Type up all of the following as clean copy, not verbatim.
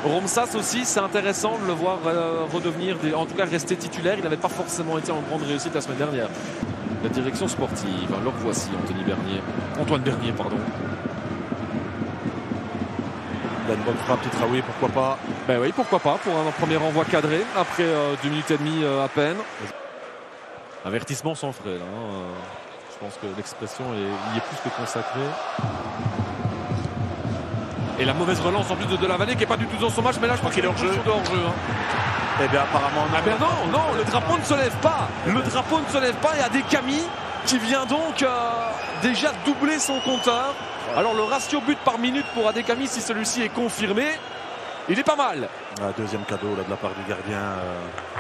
Romsas aussi, c'est intéressant de le voir redevenir, en tout cas rester titulaire. Il n'avait pas forcément été en grande réussite la semaine dernière. La direction sportive, alors voici Antoine Bernier, pardon. Il a une bonne frappe, Titraoui, pourquoi pas? Ben oui, pourquoi pas, pour un premier renvoi cadré, après 2 minutes et demie à peine. Avertissement sans frais, là. Je pense que l'expression y est plus que consacrée. Et la mauvaise relance en plus de Delavallee qui n'est pas du tout dans son match, mais là je pense qu'il est hors-jeu. Eh bien apparemment non. Ah ben non, le drapeau ne se lève pas. Le drapeau ne se lève pas et Adekami qui vient donc déjà doubler son compteur. Alors le ratio but par minute pour Adekami, si celui-ci est confirmé, il est pas mal. Deuxième cadeau là, de la part du gardien.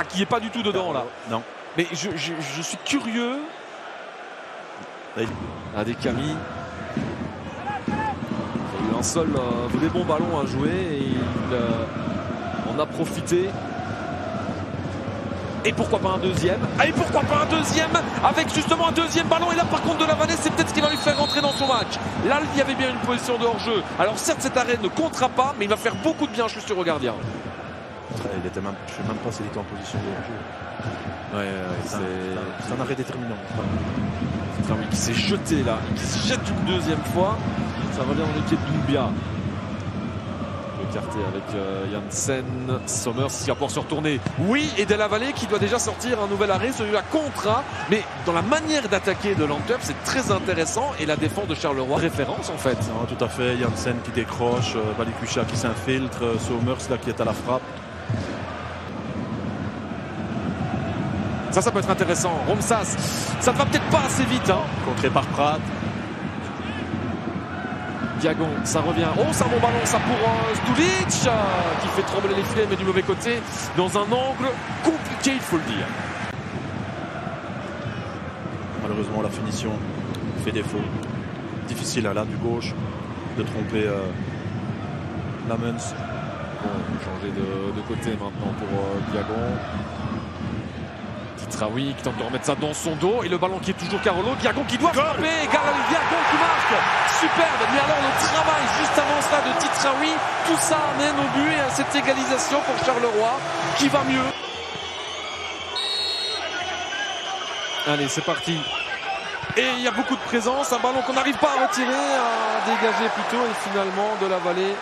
Qui n'est pas du tout dedans là. Non. Mais je suis curieux. Adekami. Il a eu un seul des bons ballons à jouer et il en a profité. Et pourquoi pas un deuxième? Et pourquoi pas un deuxième avec justement un deuxième ballon? Et là par contre Delavallee, c'est peut-être ce qui va lui faire rentrer dans son match. Là il y avait bien une position de hors-jeu. Alors certes cet arrêt ne comptera pas, mais il va faire beaucoup de bien, je suis sûr, au gardien. Il était même, je ne sais même pas s'il était en position de hors-jeu. C'est un arrêt déterminant. Oui, qui s'est jeté là, qui se jette une deuxième fois. Ça revient en équipe Doumbia. Écarté avec Janssen, Somers qui va pouvoir se retourner. Oui, et Delavallee qui doit déjà sortir un nouvel arrêt, celui-là contre. Mais dans la manière d'attaquer de l'Antwerp, c'est très intéressant. Et la défense de Charleroi, référence en fait. Non, tout à fait, Janssen qui décroche, Balikwisha qui s'infiltre, Somers là qui est à la frappe. Ça peut être intéressant. Romsas, ça ne va peut-être pas assez vite. Contré par Prat. Diagon, ça revient. Oh, c'est un bon ballon, ça pour Stulic qui fait trembler les filets, mais du mauvais côté, dans un angle compliqué, il faut le dire. Malheureusement, la finition fait défaut. Difficile là, du gauche, de tromper Lamens. Bon, on peut changer de côté maintenant pour Diagon. Titraoui qui tente de remettre ça dans son dos et le ballon qui est toujours Carolo. Diagon qui doit frapper, Diagon qui marque. Superbe, mais alors le travail juste avant ça de Titraoui, tout ça amène au but et à cette égalisation pour Charleroi qui va mieux. Allez, c'est parti. Et il y a beaucoup de présence, un ballon qu'on n'arrive pas à retirer, à dégager plutôt, et finalement Delavallee.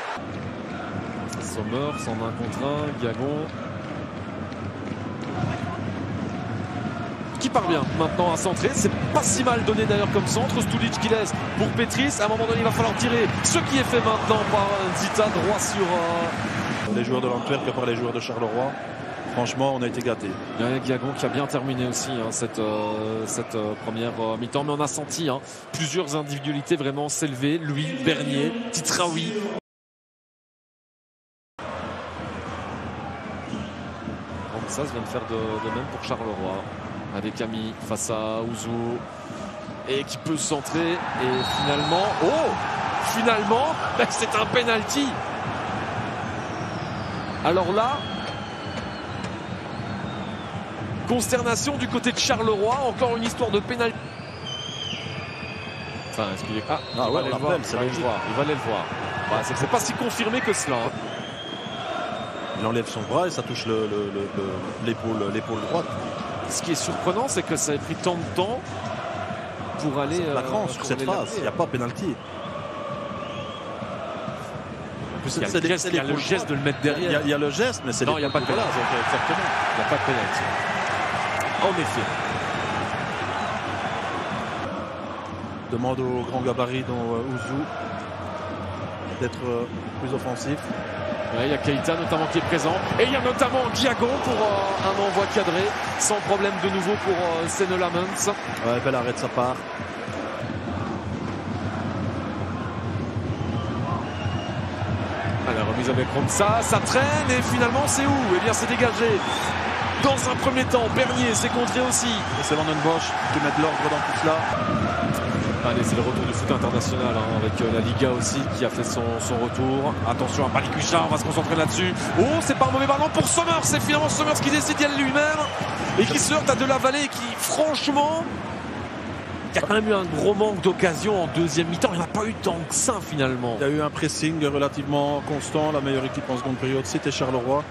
Somers en 1 contre 1, Diagon. Qui parvient maintenant à centrer, c'est pas si mal donné d'ailleurs comme centre. Stulic qui laisse pour Petris, à un moment donné il va falloir tirer, ce qui est fait maintenant par Zita, droit sur les joueurs de l'Antwerp que par les joueurs de Charleroi. Franchement on a été gâtés. Il y a Diagon qui a bien terminé aussi cette première mi-temps, mais on a senti plusieurs individualités vraiment s'élever, lui, Bernier, Titraoui. Ça vient de faire de même pour Charleroi. Adekami face à Ouzou et qui peut centrer et finalement c'est un penalty. Alors là, consternation du côté de Charleroi, encore une histoire de penalty. Enfin, est-ce qu'il est... il va aller le voir. C'est pas si confirmé que cela. Il enlève son bras et ça touche l'épaule droite. Ce qui est surprenant, c'est que ça a pris tant de temps pour aller... Flagrant sur cette phase, il n'y a pas pénalty. Il y a le geste de le mettre derrière. Il y a le geste, mais c'est... Non, il n'y a pas de pénalty. Exactement. Il n'y a pas de pénalty. En effet. Demande au grand gabarit dont Ouzou d'être plus offensif. Il y a Keita notamment qui est présent. Et il y a notamment Diagon pour un envoi cadré. Sans problème de nouveau pour Senne Lamens. Ouais, bel arrêt de sa part. Alors remise avec Romsas, ça traîne et finalement c'est où? Eh bien c'est dégagé. Dans un premier temps, Bernier s'est contré aussi. Et c'est Van den Bosch qui met de l'ordre dans tout cela. Allez, c'est le retour du foot international avec la Liga aussi qui a fait son retour. Attention à Balikwisha, on va se concentrer là-dessus. Oh, c'est pas un mauvais ballon pour Somers. C'est finalement Somers qui décide d'y aller lui-même et qui se heurte à Delavallee qui, franchement, Il y a quand même eu un gros manque d'occasion en deuxième mi-temps. Il n'y en a pas eu tant que ça finalement. Il y a eu un pressing relativement constant. La meilleure équipe en seconde période, c'était Charleroi.